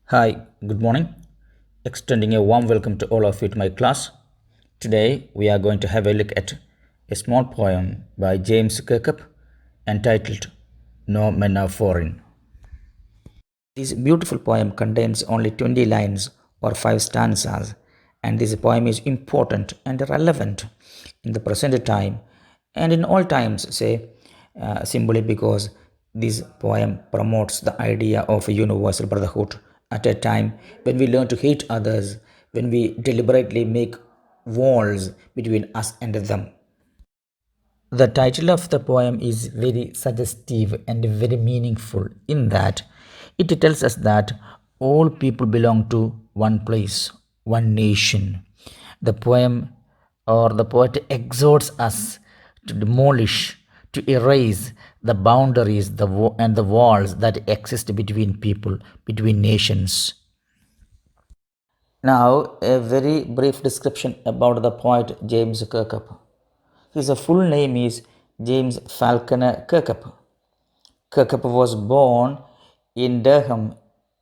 Hi, good morning. Extending a warm welcome to all of you to my class. Today we are going to have a look at a small poem by James Kirkup entitled No Men Are Foreign. This beautiful poem contains only 20 lines or 5 stanzas, and this poem is important and relevant in the present time and in all times, simply because this poem promotes the idea of a universal brotherhood at a time when we learn to hate others, when we deliberately make walls between us and them. The title of the poem is very suggestive and very meaningful in that it tells us that all people belong to one place, one nation. The poem or the poet exhorts us to demolish, to erase the boundaries and the walls that exist between people, between nations. Now, a very brief description about the poet James Kirkup. His full name is James Falconer Kirkup. Kirkup was born in Durham,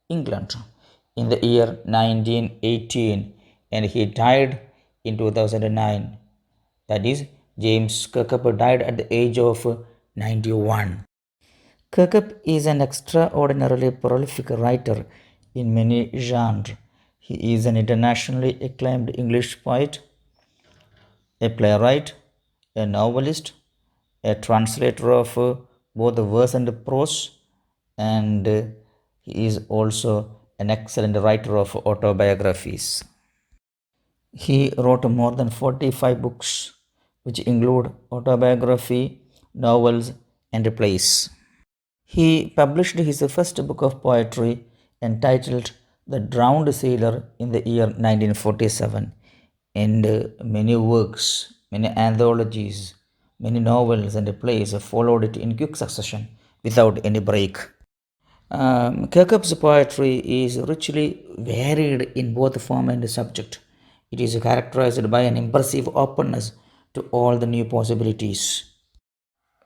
England in the year 1918 and he died in 2009. That is, James Kirkup died at the age of 91. Kirkup is an extraordinarily prolific writer in many genres. He is an internationally acclaimed English poet, a playwright, a novelist, a translator of both verse and prose, and he is also an excellent writer of autobiographies. He wrote more than 45 books, which include autobiography, novels, and plays. He published his first book of poetry entitled The Drowned Sailor in the year 1947, and many works, many anthologies, many novels and plays followed it in quick succession without any break. Kirkup's poetry is richly varied in both form and subject. It is characterized by an impressive openness to all the new possibilities.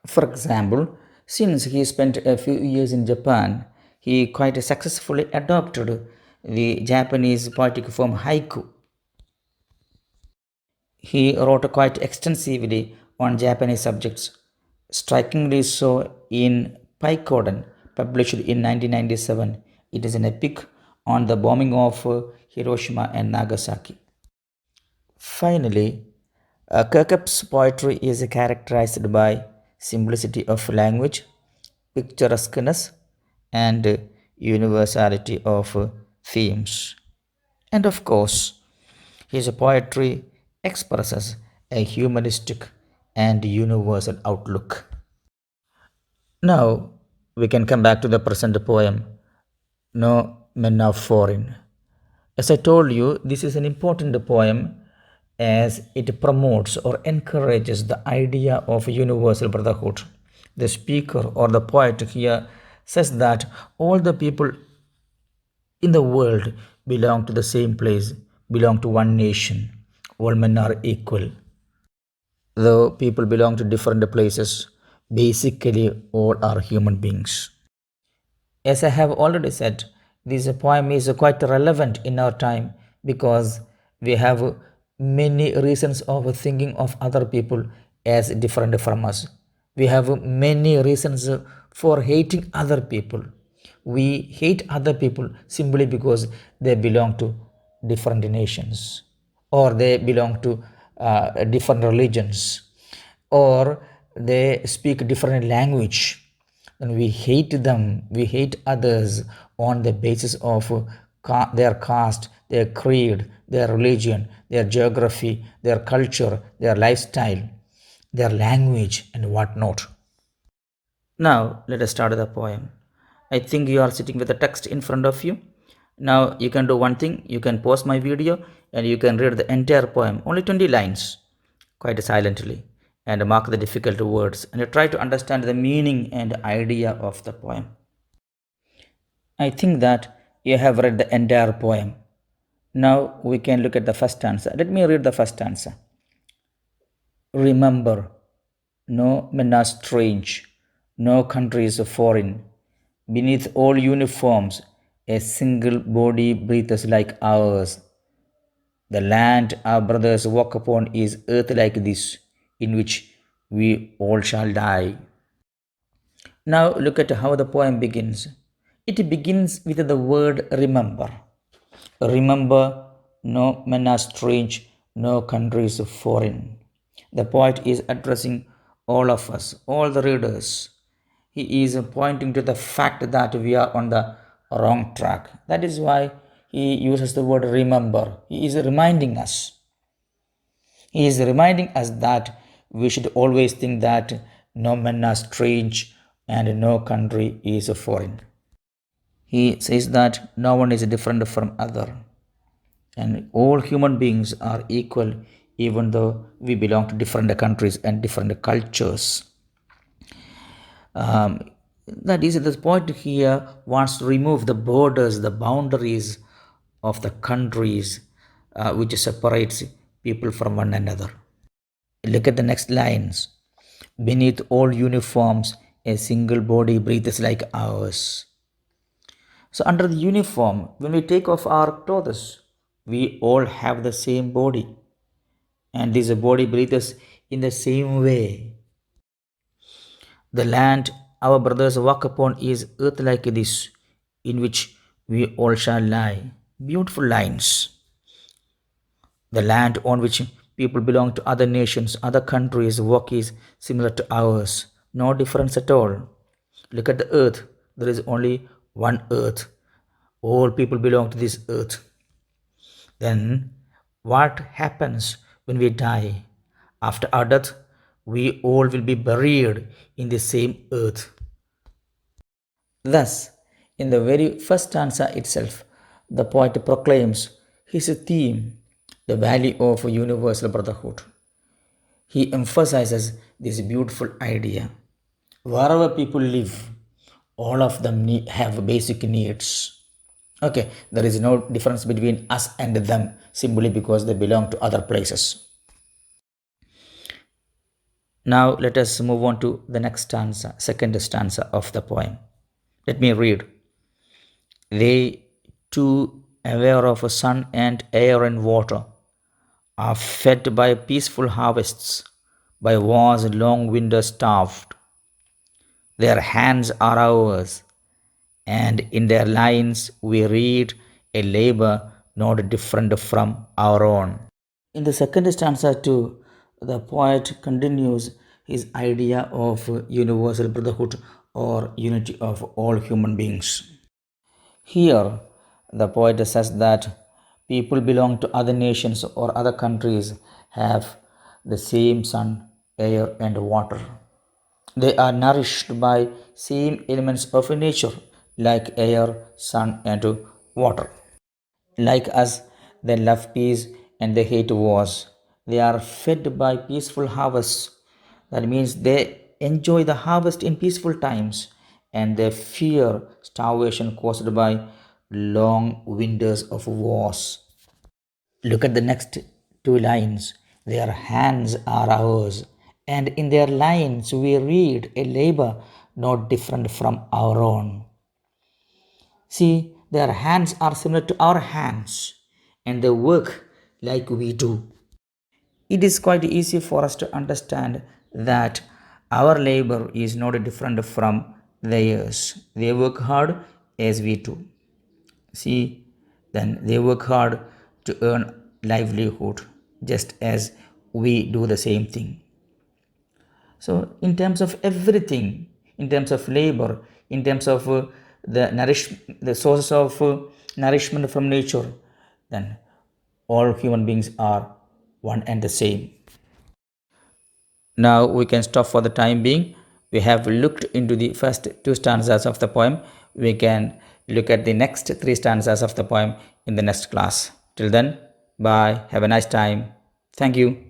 For example, since he spent a few years in Japan, he quite successfully adopted the Japanese poetic form haiku. He wrote quite extensively on Japanese subjects, strikingly so in Paikoden, published in 1997. It is an epic on the bombing of Hiroshima and Nagasaki. Finally, Kirkup's poetry is characterized by simplicity of language, picturesqueness, and universality of themes. And of course, his poetry expresses a humanistic and universal outlook. Now, we can come back to the present poem, No Men Are Foreign. As I told you, this is an important poem as it promotes or encourages the idea of universal brotherhood. The speaker or the poet here says that all the people in the world belong to the same place, belong to one nation. All men are equal. Though people belong to different places, basically all are human beings. As I have already said, this poem is quite relevant in our time because we have many reasons of thinking of other people as different from us. We have many reasons for hating other people. We hate other people simply because they belong to different nations or they belong to different religions or they speak different language and we hate them, we hate others on the basis of their caste, their creed, their religion, their geography, their culture, their lifestyle, their language, and whatnot. Now, let us start the poem. I think you are sitting with the text in front of you. Now, you can do one thing, you can pause my video and you can read the entire poem, only 20 lines, quite silently, and mark the difficult words and try to understand the meaning and idea of the poem. I think that you have read the entire poem. Now we can look at the first answer. Let me read the first answer. Remember, no men are strange, no country is foreign. Beneath all uniforms, a single body breathes like ours. The land our brothers walk upon is earth like this, in which we all shall die. Now look at how the poem begins. It begins with the word remember. Remember, no men are strange, no country is foreign. The poet is addressing all of us, all the readers. He is pointing to the fact that we are on the wrong track. That is why he uses the word remember. He is reminding us. He is reminding us that we should always think that no men are strange and no country is foreign. He says that no one is different from other and all human beings are equal even though we belong to different countries and different cultures. That is, the point here wants to remove the borders, the boundaries of the countries which separates people from one another. Look at the next lines. Beneath all uniforms, a single body breathes like ours. So, under the uniform, when we take off our clothes, we all have the same body, and this body breathes in the same way. The land our brothers walk upon is earth like this, in which we all shall lie. Beautiful lines. The land on which people belong to other nations, other countries, work is similar to ours. No difference at all. Look at the earth. There is only one earth. All people belong to this earth. Then, what happens when we die? After our death, we all will be buried in the same earth. Thus, in the very first stanza itself, the poet proclaims his theme, the value of universal brotherhood. He emphasizes this beautiful idea. Wherever people live, all of them have basic needs. Okay, there is no difference between us and them simply because they belong to other places. Now let us move on to the next stanza, second stanza of the poem. Let me read. They too, aware of sun and air and water, are fed by peaceful harvests, by war's long winter starved. Their hands are ours, and in their lines we read a labor not different from our own. In the second stanza, too, the poet continues his idea of universal brotherhood or unity of all human beings. Here, the poet says that people belong to other nations or other countries have the same sun, air, and water. They are nourished by same elements of nature like air, sun, and water. Like us, they love peace and they hate wars. They are fed by peaceful harvests. That means they enjoy the harvest in peaceful times and they fear starvation caused by long winters of wars. Look at the next two lines. Their hands are ours, and in their lines we read a labor not different from our own. See, their hands are similar to our hands, and they work like we do. It is quite easy for us to understand that our labor is not different from theirs. They work hard as we do. See, then they work hard to earn livelihood just as we do the same thing. So, in terms of everything, in terms of labor, in terms of the sources of nourishment from nature, then all human beings are one and the same. Now we can stop for the time being. We have looked into the first two stanzas of the poem. We can look at the next three stanzas of the poem in the next class. Till then, bye. Have a nice time. Thank you.